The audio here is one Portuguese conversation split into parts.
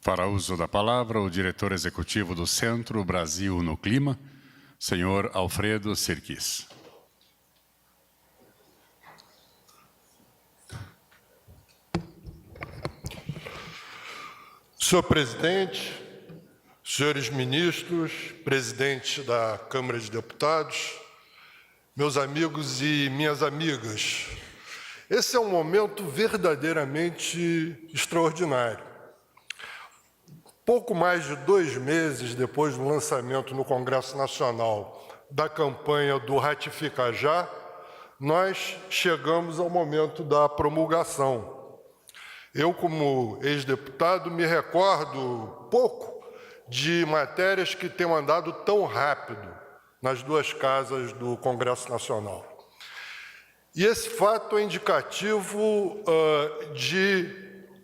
Para uso da palavra, o diretor executivo do Centro Brasil no Clima, senhor Alfredo Sirkis. Senhor presidente, senhores ministros, presidente da Câmara de Deputados, meus amigos e minhas amigas, esse é um momento verdadeiramente extraordinário. Pouco mais de 2 meses depois do lançamento no Congresso Nacional da campanha do Ratifica Já, nós chegamos ao momento da promulgação. Eu, como ex-deputado, me recordo pouco de matérias que tenham andado tão rápido nas 2 casas do Congresso Nacional. E esse fato é indicativo de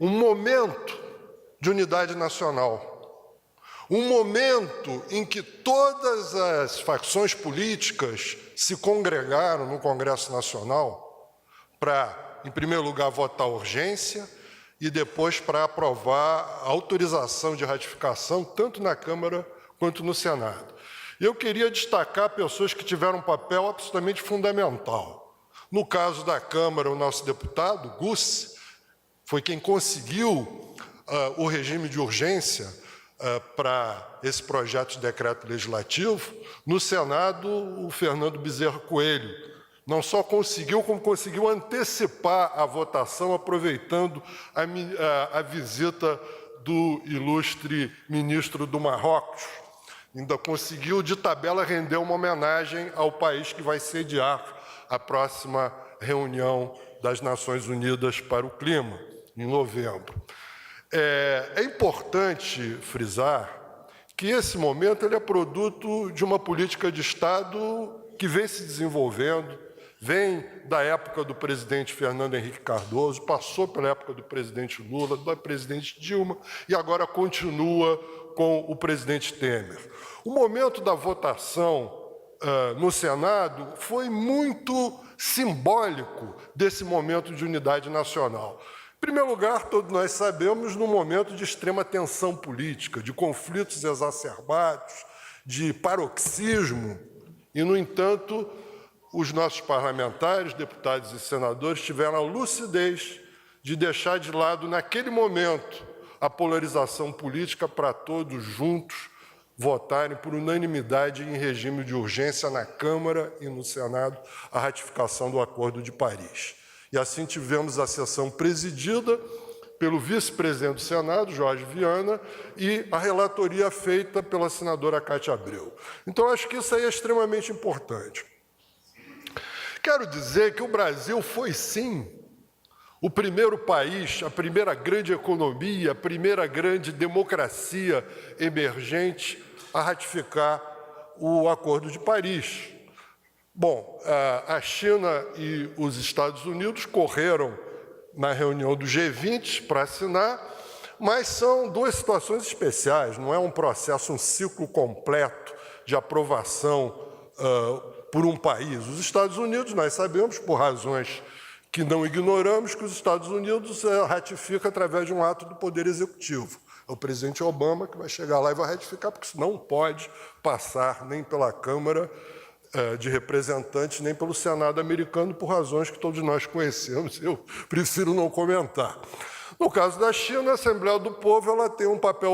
um momento de unidade nacional. Um momento em que todas as facções políticas se congregaram no Congresso Nacional para, em primeiro lugar, votar urgência e depois para aprovar a autorização de ratificação, tanto na Câmara quanto no Senado. Eu queria destacar pessoas que tiveram um papel absolutamente fundamental. No caso da Câmara, o nosso deputado, Gussi, foi quem conseguiu o regime de urgência para esse projeto de decreto legislativo. No Senado, o Fernando Bezerra Coelho não só conseguiu, como conseguiu antecipar a votação, aproveitando a visita do ilustre ministro do Marrocos. Ainda conseguiu, de tabela, render uma homenagem ao país que vai sediar a próxima reunião das Nações Unidas para o Clima, em novembro. É importante frisar que esse momento ele é produto de uma política de Estado que vem se desenvolvendo, vem da época do presidente Fernando Henrique Cardoso, passou pela época do presidente Lula, da presidente Dilma e agora continua com o presidente Temer. O momento da votação no Senado foi muito simbólico desse momento de unidade nacional. Em primeiro lugar, todos nós sabemos, num momento de extrema tensão política, de conflitos exacerbados, de paroxismo, e, no entanto, os nossos parlamentares, deputados e senadores tiveram a lucidez de deixar de lado, naquele momento, a polarização política para todos juntos votarem por unanimidade em regime de urgência na Câmara e no Senado a ratificação do Acordo de Paris. E assim tivemos a sessão presidida pelo vice-presidente do Senado, Jorge Viana, e a relatoria feita pela senadora Cátia Abreu. Então, acho que isso aí é extremamente importante. Quero dizer que o Brasil foi, sim, o primeiro país, a primeira grande economia, a primeira grande democracia emergente a ratificar o Acordo de Paris. Bom, a China e os Estados Unidos correram na reunião do G20 para assinar, mas são 2 situações especiais, não é um processo, um ciclo completo de aprovação por um país. Os Estados Unidos, nós sabemos, por razões que não ignoramos, que os Estados Unidos ratificam através de um ato do Poder Executivo. É o presidente Obama que vai chegar lá e vai ratificar, porque isso não pode passar nem pela Câmara de Representantes, nem pelo Senado americano, por razões que todos nós conhecemos, eu prefiro não comentar. No caso da China, a Assembleia do Povo ela tem um papel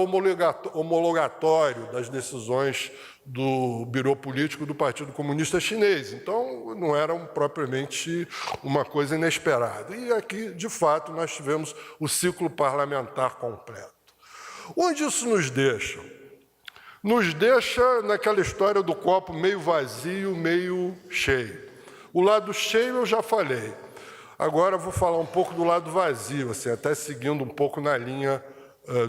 homologatório das decisões do Birô Político do Partido Comunista Chinês, então não era propriamente uma coisa inesperada. E aqui, de fato, nós tivemos o ciclo parlamentar completo. Onde isso nos deixa? Nos deixa naquela história do copo meio vazio, meio cheio. O lado cheio eu já falei. Agora vou falar um pouco do lado vazio, assim, até seguindo um pouco na linha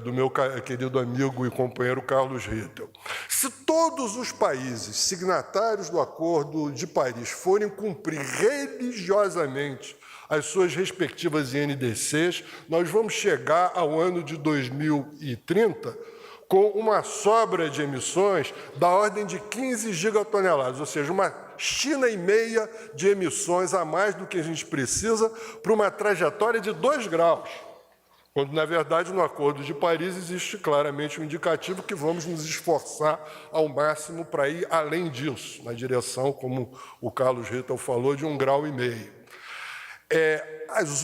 do meu querido amigo e companheiro Carlos Rittel. Se todos os países signatários do Acordo de Paris forem cumprir religiosamente as suas respectivas INDCs, nós vamos chegar ao ano de 2030 com uma sobra de emissões da ordem de 15 gigatoneladas, ou seja, uma China e meia de emissões a mais do que a gente precisa para uma trajetória de 2 graus. quando, na verdade, no Acordo de Paris existe claramente um indicativo que vamos nos esforçar ao máximo para ir além disso, na direção, como o Carlos Rittel falou, de 1,5 graus.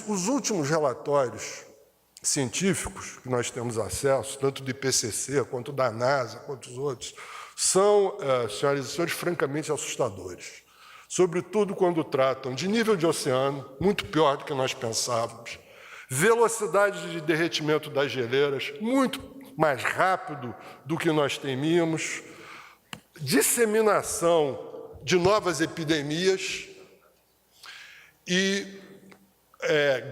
Os últimos relatórios científicos que nós temos acesso, tanto do IPCC, quanto da NASA, quanto os outros, são, senhoras e senhores, francamente assustadores. Sobretudo quando tratam de nível de oceano, muito pior do que nós pensávamos, velocidade de derretimento das geleiras, muito mais rápido do que nós temíamos, disseminação de novas epidemias e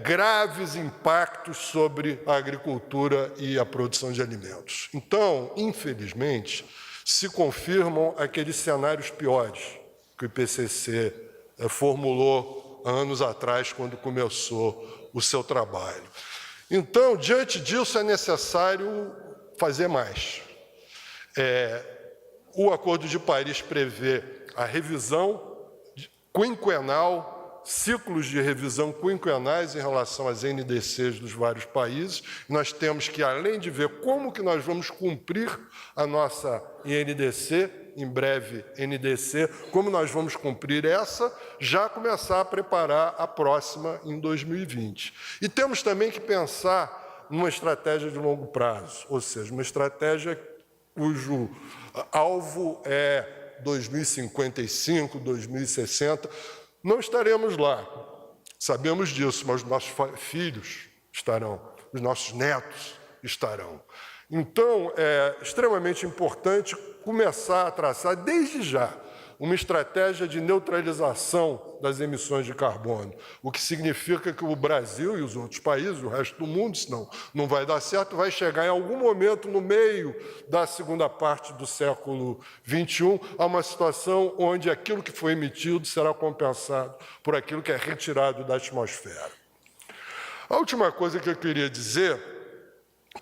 graves impactos sobre a agricultura e a produção de alimentos. Então, infelizmente, se confirmam aqueles cenários piores que o IPCC formulou anos atrás, quando começou o seu trabalho. Então, diante disso, é necessário fazer mais. O Acordo de Paris prevê a revisão quinquenal, ciclos de revisão quinquenais em relação às NDCs dos vários países. Nós temos que, além de ver como que nós vamos cumprir a nossa INDC, em breve NDC, como nós vamos cumprir essa, já começar a preparar a próxima em 2020. E temos também que pensar numa estratégia de longo prazo, ou seja, uma estratégia cujo alvo é 2055, 2060. Não estaremos lá, sabemos disso, mas os nossos filhos estarão, os nossos netos estarão. Então, é extremamente importante começar a traçar, desde já, uma estratégia de neutralização das emissões de carbono, o que significa que o Brasil e os outros países, o resto do mundo, senão não vai dar certo, vai chegar em algum momento no meio da segunda parte do século XXI a uma situação onde aquilo que foi emitido será compensado por aquilo que é retirado da atmosfera. A última coisa que eu queria dizer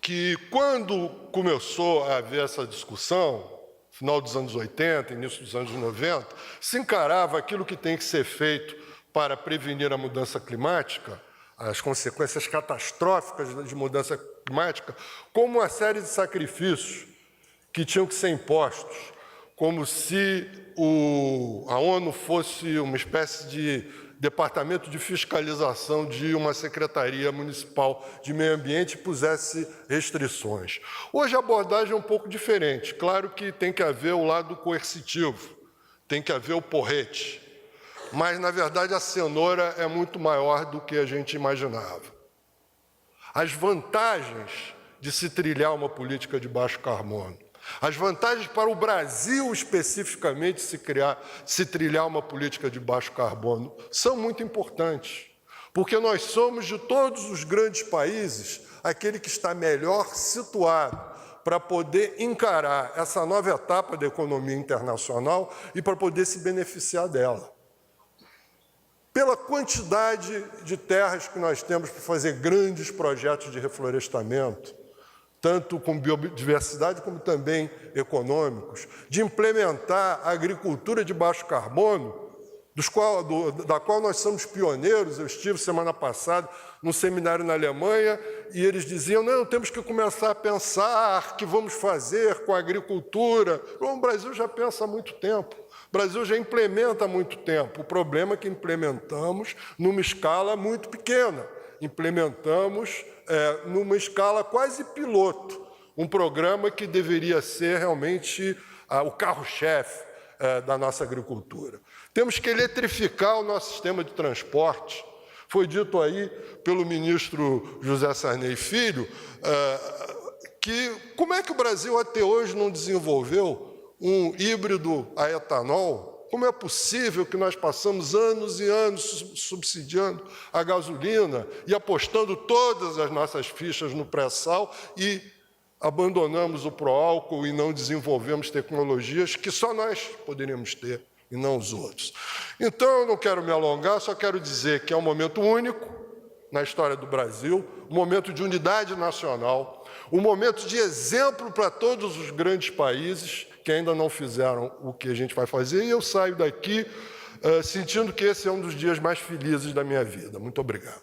que quando começou a haver essa discussão, final dos anos 80, início dos anos 90, se encarava aquilo que tem que ser feito para prevenir a mudança climática, as consequências catastróficas de mudança climática, como uma série de sacrifícios que tinham que ser impostos, como se a ONU fosse uma espécie de departamento de fiscalização de uma secretaria municipal de meio ambiente e pusesse restrições. Hoje a abordagem é um pouco diferente. Claro que tem que haver o lado coercitivo, tem que haver o porrete, mas, na verdade, a cenoura é muito maior do que a gente imaginava. As vantagens de se trilhar uma política de baixo carbono, as vantagens para o Brasil, especificamente, se trilhar uma política de baixo carbono, são muito importantes, porque nós somos, de todos os grandes países, aquele que está melhor situado para poder encarar essa nova etapa da economia internacional e para poder se beneficiar dela. Pela quantidade de terras que nós temos para fazer grandes projetos de reflorestamento, tanto com biodiversidade como também econômicos, de implementar a agricultura de baixo carbono, da qual nós somos pioneiros. Eu estive semana passada num seminário na Alemanha e eles diziam, não, temos que começar a pensar o que vamos fazer com a agricultura. Bom, o Brasil já pensa há muito tempo, o Brasil já implementa há muito tempo. O problema é que implementamos numa escala muito pequena, implementamos numa escala quase piloto, um programa que deveria ser realmente o carro-chefe da nossa agricultura. Temos que eletrificar o nosso sistema de transporte. Foi dito aí pelo ministro José Sarney Filho que como é que o Brasil até hoje não desenvolveu um híbrido a etanol? Como é possível que nós passamos anos e anos subsidiando a gasolina e apostando todas as nossas fichas no pré-sal e abandonamos o pró-álcool e não desenvolvemos tecnologias que só nós poderíamos ter e não os outros? Então, eu não quero me alongar, só quero dizer que é um momento único na história do Brasil, um momento de unidade nacional, um momento de exemplo para todos os grandes países que ainda não fizeram o que a gente vai fazer, e eu saio daqui sentindo que esse é um dos dias mais felizes da minha vida. Muito obrigado.